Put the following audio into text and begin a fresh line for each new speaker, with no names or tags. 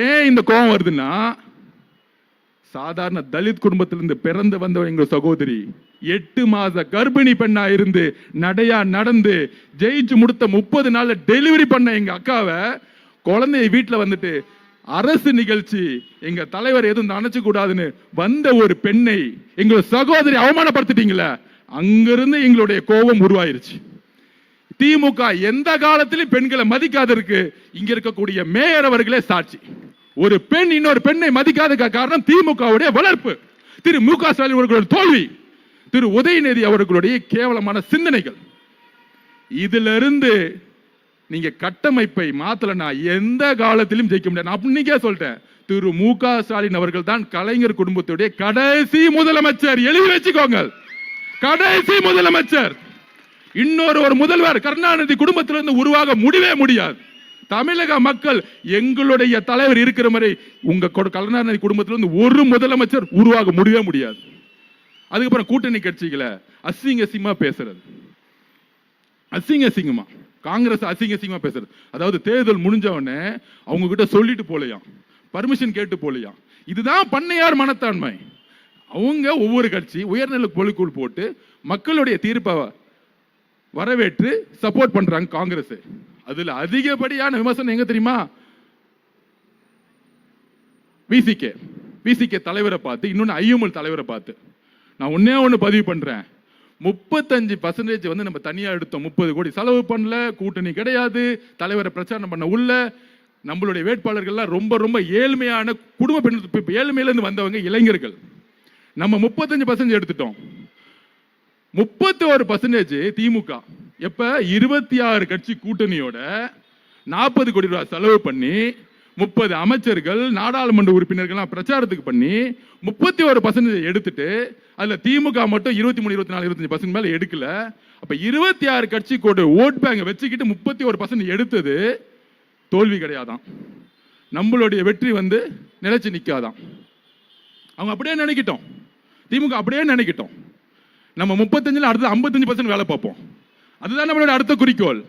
ஏன் இந்த கோபம் வருதுன்னா, சாதாரண தலித் குடும்பத்திலிருந்து பிறந்து வந்தவன் எங்க சகோதரி 8 மாத கர்ப்பிணி பெண்ணா இருந்து நடையா நடந்து ஜெயிச்சு முடித்த 30 நாள்ல டெலிவரி பண்ண எங்க அக்காவை குழந்தைய வீட்டுல வந்துட்டு அரசு நிகழ்ச்சி எங்க தலைவர் எதுவும் நினைச்சு கூடாதுன்னு வந்த ஒரு பெண்ணை எங்க சகோதரி அவமானப்படுத்திட்டீங்களா, அங்கிருந்து எங்களுடைய கோபம் உருவாயிருச்சு. திமுக எந்த காலத்திலும் பெண்களை மதிக்காதற்கு இங்க இருக்கக்கூடிய மேயர் அவர்களே சாட்சி. ஒரு பெண் இன்னொரு பெண்ணை மதிக்காத காரணம் திமுகவுடைய வளர்ப்பு, திரு மு க ஸ்டாலின் அவர்களுடைய தோல்வி, திரு உதயநிதி அவர்களுடைய கேவலமான சிந்தனைகள். இதுல இருந்து நீங்க கட்டமைப்பை மாத்தலனா எந்த காலத்திலும் ஜெயிக்க முடியாது. நான் இன்னைக்கே சொல்லிட்டேன், திரு மு க ஸ்டாலின் அவர்கள் தான் கலைஞர் குடும்பத்துடைய கடைசி முதலமைச்சர். எழுதி வச்சுக்கோங்க, கடைசி முதலமைச்சர். இன்னொரு முதல்வர் கருணாநிதி குடும்பத்திலிருந்து உருவாக முடியவே முடியாது. தமிழக மக்கள் எங்களுடைய தலைவர் இருக்கிற மாதிரி உங்க கருணாநிதி குடும்பத்திலிருந்து ஒரு முதலமைச்சர் உருவாக முடியவே முடியாது. அதுக்கப்புறம் கூட்டணி கட்சிகளை அசிங்கமா பேசுறது, அசிங்கமா காங்கிரஸ் அசிங்கமா பேசுறது. அதாவது தேர்தல் முடிஞ்சவனே அவங்க கிட்ட சொல்லிட்டு போலையாம், பர்மிஷன் கேட்டு போலையாம். இதுதான் பண்ணையார் மனத்தாண்மை. அவங்க ஒவ்வொரு கட்சி உயர்நிலை பொதுக்குழு போட்டு மக்களுடைய தீர்ப்பை வரவேற்று சப்போர்ட் பண்றாங்க காங்கிரஸ். அதுல அதிகப்படியான விமர்சனம் எங்க தெரியுமா, விசிகே தலைவரை பார்த்து, இன்னொன்னு ஐஎம்எல் தலைவரை பார்த்து. நான் ஒண்ணு பதிவு பண்றேன், 35% வந்து நம்ம தனியா எடுத்தோம், 30 கோடி செலவு பண்ணல, கூட்டணி கிடையாது, தலைவரை பிரச்சாரம் பண்ண உள்ள நம்மளுடைய வேட்பாளர்கள்லாம் ரொம்ப ரொம்ப ஏழ்மையான குடும்ப ஏழ்மையில இருந்து வந்தவங்க இளைஞர்கள். நம்ம 35% எடுத்துட்டோம். 31% திமுக. எப்ப 26 கட்சி கூட்டணியோட 40 கோடி ரூபாய் செலவு பண்ணி 30 அமைச்சர்கள் நாடாளுமன்ற உறுப்பினர்கள் பிரச்சாரத்துக்கு பண்ணி 31% எடுத்துட்டு அதுல திமுக மட்டும் 23, 24, 25% மேல எடுக்கல. அப்ப 26 கட்சி கூட ஓட் பேங்க் வச்சுக்கிட்டு 31% எடுத்தது தோல்வி கிடையாதான், நம்மளுடைய வெற்றி வந்து நிலைச்சு நிக்காதான். அவங்க அப்படியே நினைக்கிட்டோம், திமுக அப்படியே நினைக்கிட்டோம். நம்ம 35ல அடுத்து 55% வேலை பார்ப்போம். அதுதான் நம்மளோட அடுத்த குறிக்கோள்.